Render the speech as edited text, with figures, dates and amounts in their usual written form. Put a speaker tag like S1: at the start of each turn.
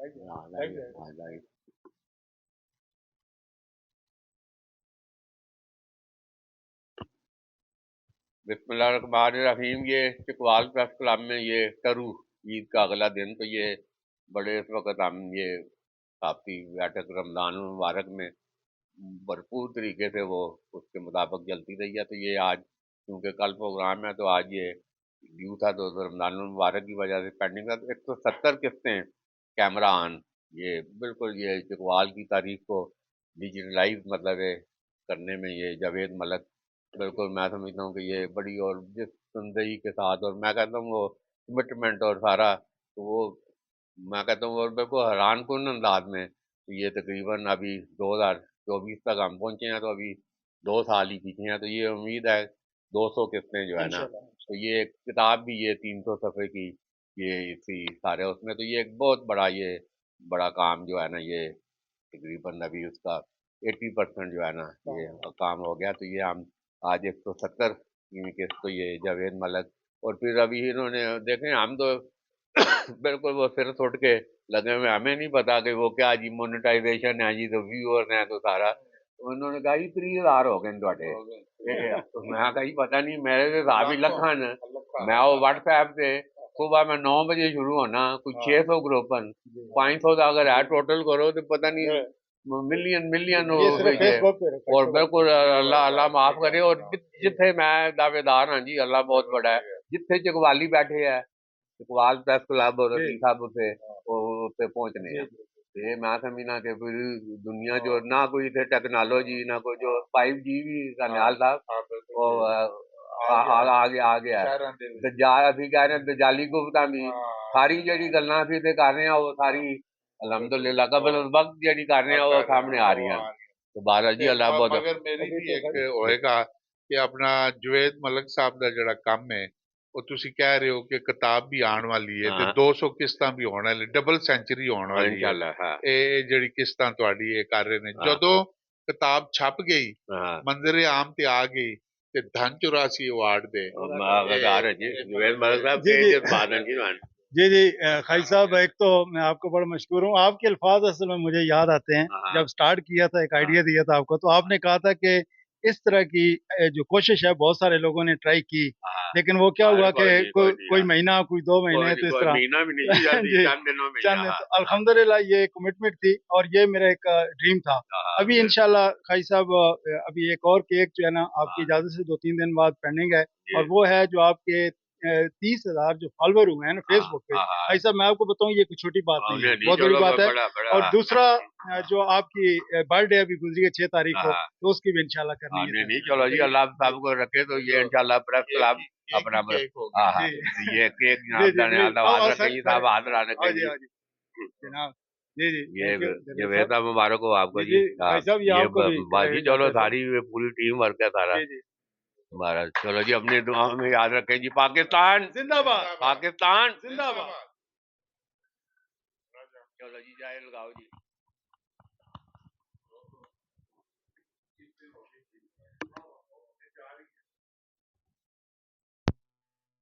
S1: ہاں لائیو بسم اللہ الرحمن الرحیم. یہ چکوال پریس کلب میں یہ کرو عید کا اگلا دن، تو یہ بڑے اس وقت ہم یہ صافی بیٹھک رمضان المبارک میں بھرپور طریقے سے وہ اس کے مطابق چلتی رہی ہے. تو یہ آج کیونکہ کل پروگرام ہے تو آج یہ ڈیو تھا، تو رمضان المبارک کی وجہ سے پینڈنگ تھا. تو 170 قسطیں کیمرہ آن، یہ بالکل یہ چکوال کی تاریخ کو ڈیجیٹلائز مطلب ہے کرنے میں یہ جاوید ملک بالکل میں سمجھتا ہوں کہ یہ بڑی اور جس تندہی کے ساتھ، اور میں کہتا ہوں وہ کمٹمنٹ اور سارا وہ میں کہتا ہوں اور بالکل حیران کن انداز میں یہ تقریباً ابھی 2024 تک ہم پہنچے ہیں، تو ابھی 2 سال ہی پیچھے ہیں. تو یہ امید ہے 200 قسطیں جو ہے نا، تو یہ ایک کتاب بھی یہ 300 صفحے کی یہ اسی سارے اس میں، تو یہ ایک بہت بڑا یہ بڑا کام جو ہے نا، یہ تقریباً ابھی اس کا 80% جو ہے نا یہ کام ہو گیا. تو یہ ہم آج 170 قسط تو یہ جاوید ملک، اور پھر ابھی انہوں نے دیکھیں ہم تو بالکل وہ سر سٹ کے لگے ہوئے، ہمیں نہیں پتا کہ وہ کیا جی مونیٹائزیشن ہے جی، تو ویور ہیں تو سارا. تو انہوں نے کہا جی 30,000 ہو گئے تھوڑے. تو میں کہا جی پتہ نہیں، میرے سے صاحب ہی لکھن میں وہ واٹس ایپ سے صبح میں 9 بجے شروع ہونا، کچھ 600 گروپن 500 کا اگر ہے ٹوٹل کرو تو پتہ نہیں ملین ہو گئی ہے. اور بالکل اللہ اللہ معاف کرے. اور جتھے میں دعوے دار ہاں جی، اللہ بہت بڑا ہے، جتھے چکوالی بیٹھے ہے اقبال پریس کلب اور رفیع صاحب سے اتنے پہنچنے ہیں. یہ میں سمجھنا کہ پھر دنیا جو نہ کوئی تھے ٹیکنالوجی، نہ کوئی جو 5G بھی کا خیال تھا وہ آگے ہے. دجال ابھی کہہ رہے ہیں دجالی گفتہ بھی ساری جڑی گلاں سی تے کر رہے ہیں وہ ساری الحمدللہ قبل وقت جڑی کر رہے ہیں وہ سامنے آ رہی ہیں. تو بہرحال جی اللہ بہت
S2: مگر میری بھی ایک ہوئے گا کہ اپنا جوید ملک صاحب دا جڑا کام ہے وہ تسی کہہ رہے ہو کہ کتاب بھی آن والی ہے تے 200 قسطاں بھی ہونے والی، ڈبل سینچری ہونے والی ہے
S1: انشاءاللہ.
S2: اے جڑی قسطاں تہاڈی یہ کر رہے نے. جدوں کتاب چھپ گئی منظر عام تے آ گئی تے دھن 84 ایوارڈ دے
S1: جوید ملک صاحب کے جذبات جی.
S3: جی جی خائی صاحب، ایک تو میں آپ کو بڑا مشکور ہوں. آپ کے الفاظ اصل میں مجھے یاد آتے ہیں. جب سٹارٹ کیا تھا ایک آئیڈیا دیا تھا آپ کو، تو آپ نے کہا تھا کہ اس طرح کی جو کوشش ہے بہت سارے لوگوں نے ٹرائی کی، لیکن وہ کیا ہوا کہ کوئی مہینہ کوئی 2 مہینے تو اس طرح جی چند. تو الحمدللہ یہ کمٹمنٹ تھی اور یہ میرا ایک ڈریم تھا. ابھی انشاءاللہ خائی صاحب ابھی ایک اور کیک جو ہے نا آپ کی اجازت سے 2-3 دن بعد پینڈنگ ہے، اور وہ ہے جو آپ کے 30,000 جو فالوور ہوئے ہیں نا فیس بک پہ. بھائی صاحب میں آپ کو بتاؤں یہ کوئی چھوٹی بات نہیں ہے، بہت بڑی بات ہے. اور دوسرا جو آپ کی برتھ ڈے ابھی گزری ہے 6 تاریخ کو، تو اس کی بھی انشاءاللہ کرنی ہے.
S1: نہیں چلو جی اللہ صاحب کو رکھے تو یہ انشاءاللہ پریس کلب اپنا یہ کیک صاحب حاضر آنے کے لیے
S3: جناب. جی جی
S1: یہ ویسا مبارک ہو آپ کو جی. باقی چلو ساری پوری ٹیم ورک ہے سارا ہمارا. چلو جی اپنی دعاؤں میں یاد رکھیں جی. پاکستان
S3: زندہ باد،
S1: پاکستان
S3: زندہ باد.
S1: چلو جی جائے لگاؤ جی.